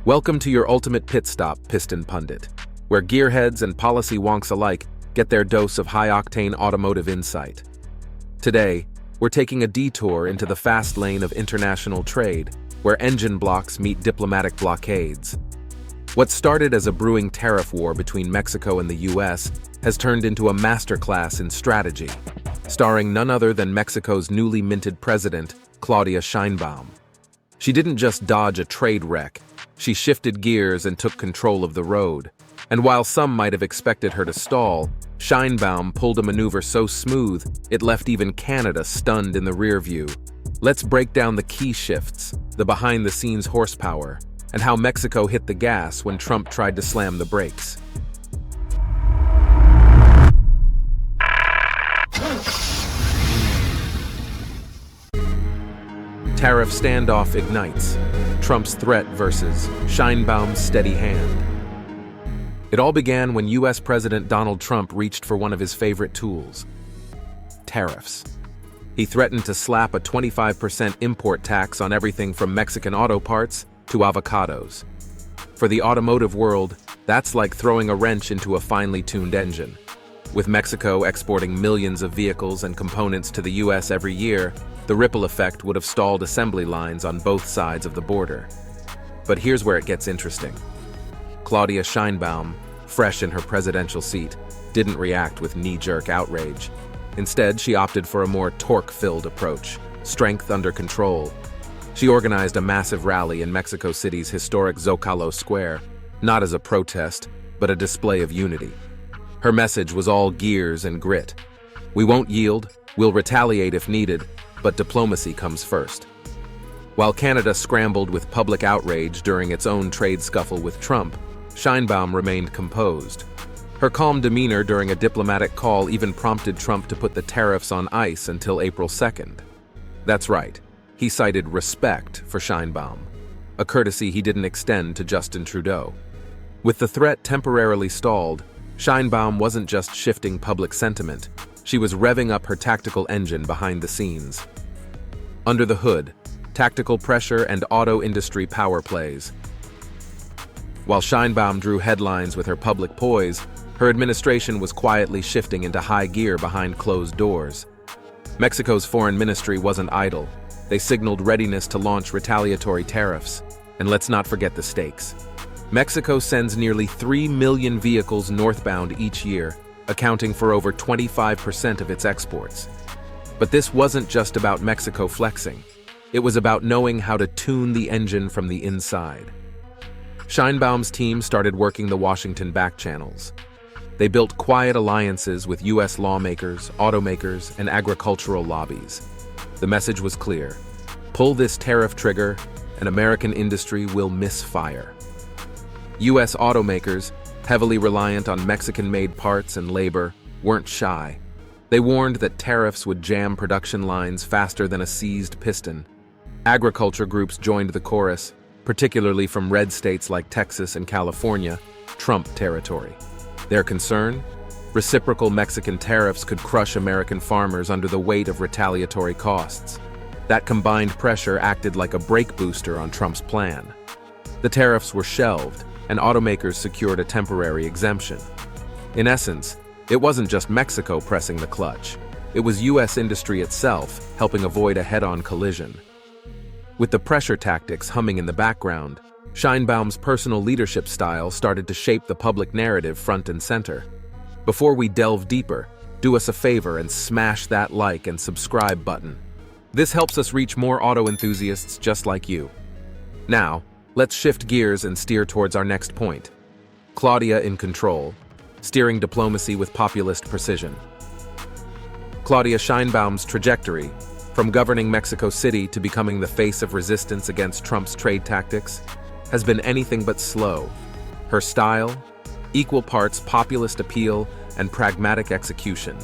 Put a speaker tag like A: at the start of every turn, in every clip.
A: Welcome to your ultimate pit stop, Piston Pundit, where gearheads and policy wonks alike get their dose of high-octane automotive insight. Today, we're taking a detour into the fast lane of international trade, where engine blocks meet diplomatic blockades. What started as a brewing tariff war between Mexico and the US has turned into a masterclass in strategy, starring none other than Mexico's newly minted president, Claudia Sheinbaum. She didn't just dodge a trade wreck, she shifted gears and took control of the road. And while some might have expected her to stall, Sheinbaum pulled a maneuver so smooth it left even Canada stunned in the rear view. Let's break down the key shifts, the behind-the-scenes horsepower, and how Mexico hit the gas when Trump tried to slam the brakes. Tariff standoff ignites. Trump's threat versus Sheinbaum's steady hand. It all began when US President Donald Trump reached for one of his favorite tools: tariffs. He threatened to slap a 25% import tax on everything from Mexican auto parts to avocados. For the automotive world, that's like throwing a wrench into a finely tuned engine. With Mexico exporting millions of vehicles and components to the US every year, the ripple effect would have stalled assembly lines on both sides of the border. But here's where it gets interesting. Claudia Sheinbaum, fresh in her presidential seat, didn't react with knee-jerk outrage. Instead, she opted for a more torque-filled approach, strength under control. She organized a massive rally in Mexico City's historic Zocalo Square, not as a protest, but a display of unity. Her message was all gears and grit. We won't yield, we'll retaliate if needed, but diplomacy comes first. While Canada scrambled with public outrage during its own trade scuffle with Trump, Sheinbaum remained composed. Her calm demeanor during a diplomatic call even prompted Trump to put the tariffs on ice until April 2nd. That's right, he cited respect for Sheinbaum, a courtesy he didn't extend to Justin Trudeau. With the threat temporarily stalled, Sheinbaum wasn't just shifting public sentiment, she was revving up her tactical engine behind the scenes. Under the hood, tactical pressure and auto industry power plays. While Sheinbaum drew headlines with her public poise, her administration was quietly shifting into high gear behind closed doors. Mexico's foreign ministry wasn't idle. They signaled readiness to launch retaliatory tariffs. And let's not forget the stakes. Mexico sends nearly 3 million vehicles northbound each year, accounting for over 25% of its exports. But this wasn't just about Mexico flexing. It was about knowing how to tune the engine from the inside. Sheinbaum's team started working the Washington back channels. They built quiet alliances with US lawmakers, automakers, and agricultural lobbies. The message was clear: pull this tariff trigger, and American industry will misfire. US automakers, heavily reliant on Mexican-made parts and labor, weren't shy. They warned that tariffs would jam production lines faster than a seized piston. Agriculture groups joined the chorus, particularly from red states like Texas and California, Trump territory. Their concern? Reciprocal Mexican tariffs could crush American farmers under the weight of retaliatory costs. That combined pressure acted like a brake booster on Trump's plan. The tariffs were shelved, and automakers secured a temporary exemption. In essence, it wasn't just Mexico pressing the clutch. It was US industry itself helping avoid a head-on collision. With the pressure tactics humming in the background, Sheinbaum's personal leadership style started to shape the public narrative front and center. Before we delve deeper, do us a favor and smash that like and subscribe button. This helps us reach more auto enthusiasts just like you. Now, let's shift gears and steer towards our next point. Claudia in control, steering diplomacy with populist precision. Claudia Sheinbaum's trajectory, from governing Mexico City to becoming the face of resistance against Trump's trade tactics, has been anything but slow. Her style, equal parts populist appeal and pragmatic execution.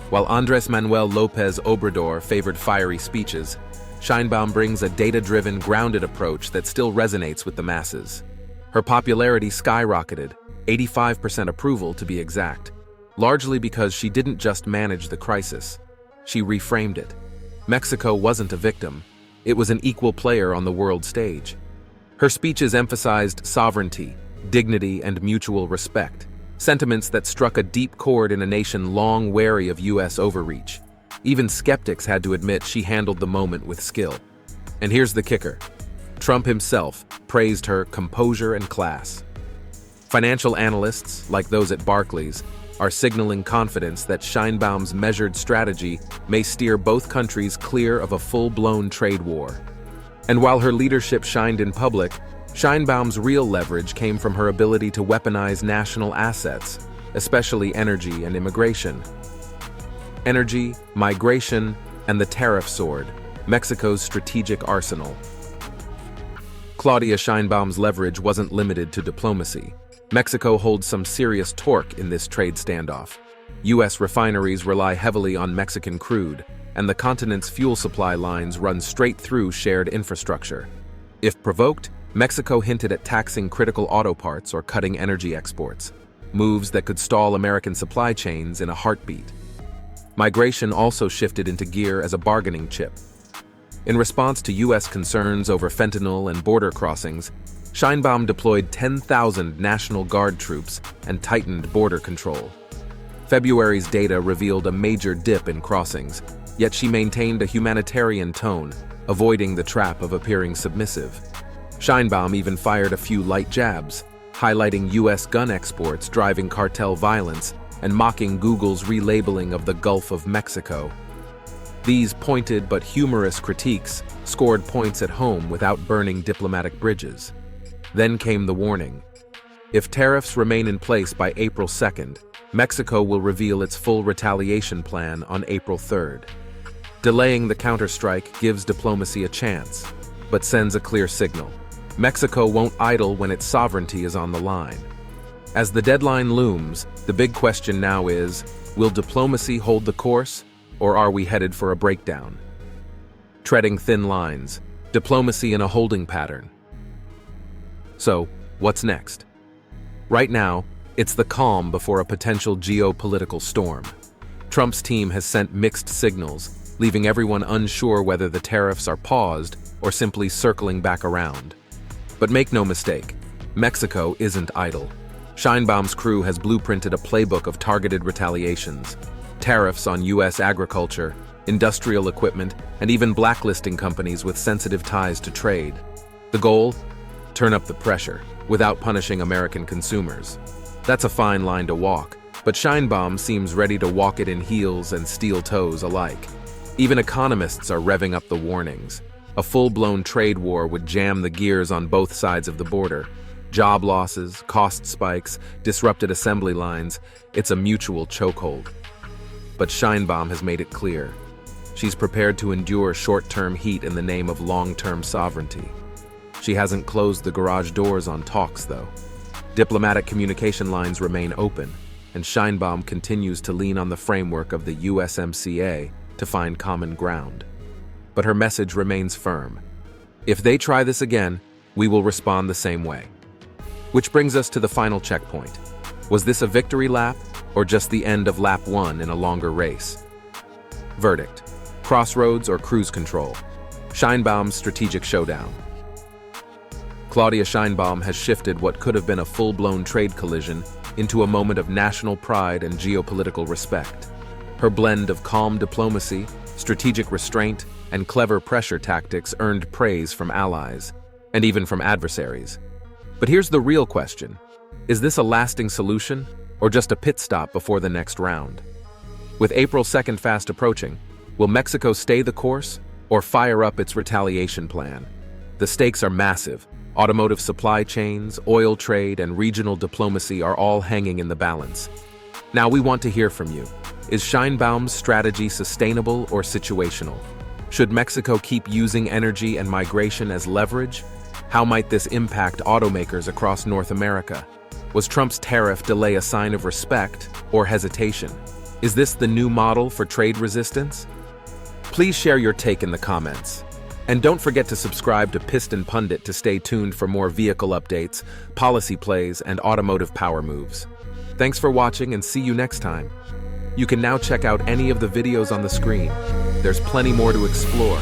A: While Andrés Manuel López Obrador favored fiery speeches, Sheinbaum brings a data-driven, grounded approach that still resonates with the masses. Her popularity skyrocketed, 85% approval to be exact, largely because she didn't just manage the crisis, she reframed it. Mexico wasn't a victim, it was an equal player on the world stage. Her speeches emphasized sovereignty, dignity, and mutual respect, sentiments that struck a deep chord in a nation long wary of U.S. overreach. Even skeptics had to admit she handled the moment with skill. And here's the kicker. Trump himself praised her composure and class. Financial analysts, like those at Barclays, are signaling confidence that Sheinbaum's measured strategy may steer both countries clear of a full-blown trade war. And while her leadership shined in public, Sheinbaum's real leverage came from her ability to weaponize national assets, especially energy and immigration. Energy, migration, and the tariff sword, Mexico's strategic arsenal. Claudia Sheinbaum's leverage wasn't limited to diplomacy. Mexico holds some serious torque in this trade standoff. U.S. refineries rely heavily on Mexican crude, and the continent's fuel supply lines run straight through shared infrastructure. If provoked, Mexico hinted at taxing critical auto parts or cutting energy exports, moves that could stall American supply chains in a heartbeat. Migration also shifted into gear as a bargaining chip. In response to U.S. concerns over fentanyl and border crossings, Sheinbaum deployed 10,000 National Guard troops and tightened border control. February's data revealed a major dip in crossings, yet she maintained a humanitarian tone, avoiding the trap of appearing submissive. Sheinbaum even fired a few light jabs, highlighting U.S. gun exports driving cartel violence and mocking Google's relabeling of the Gulf of Mexico. These pointed but humorous critiques scored points at home without burning diplomatic bridges. Then came the warning. If tariffs remain in place by April 2nd, Mexico will reveal its full retaliation plan on April 3rd. Delaying the counterstrike gives diplomacy a chance, but sends a clear signal. Mexico won't idle when its sovereignty is on the line. As the deadline looms, the big question now is, will diplomacy hold the course, or are we headed for a breakdown? Treading thin lines, diplomacy in a holding pattern. So, what's next? Right now, it's the calm before a potential geopolitical storm. Trump's team has sent mixed signals, leaving everyone unsure whether the tariffs are paused or simply circling back around. But make no mistake, Mexico isn't idle. Sheinbaum's crew has blueprinted a playbook of targeted retaliations, tariffs on U.S. agriculture, industrial equipment, and even blacklisting companies with sensitive ties to trade. The goal? Turn up the pressure, without punishing American consumers. That's a fine line to walk, but Sheinbaum seems ready to walk it in heels and steel toes alike. Even economists are revving up the warnings. A full-blown trade war would jam the gears on both sides of the border. Job losses, cost spikes, disrupted assembly lines, it's a mutual chokehold. But Sheinbaum has made it clear. She's prepared to endure short-term heat in the name of long-term sovereignty. She hasn't closed the garage doors on talks, though. Diplomatic communication lines remain open, and Sheinbaum continues to lean on the framework of the USMCA to find common ground. But her message remains firm. If they try this again, we will respond the same way. Which brings us to the final checkpoint. Was this a victory lap, or just the end of lap 1 in a longer race? Verdict: Crossroads or cruise control? Sheinbaum's strategic showdown. Claudia Sheinbaum has shifted what could have been a full-blown trade collision into a moment of national pride and geopolitical respect. Her blend of calm diplomacy, strategic restraint, and clever pressure tactics earned praise from allies, and even from adversaries. But here's the real question. Is this a lasting solution, or just a pit stop before the next round? With April 2nd fast approaching, will Mexico stay the course, or fire up its retaliation plan? The stakes are massive. Automotive supply chains, oil trade, and regional diplomacy are all hanging in the balance. Now we want to hear from you. Is Sheinbaum's strategy sustainable or situational? Should Mexico keep using energy and migration as leverage? How might this impact automakers across North America? Was Trump's tariff delay a sign of respect or hesitation? Is this the new model for trade resistance? Please share your take in the comments. And don't forget to subscribe to Piston Pundit to stay tuned for more vehicle updates, policy plays, and automotive power moves. Thanks for watching and see you next time. You can now check out any of the videos on the screen. There's plenty more to explore.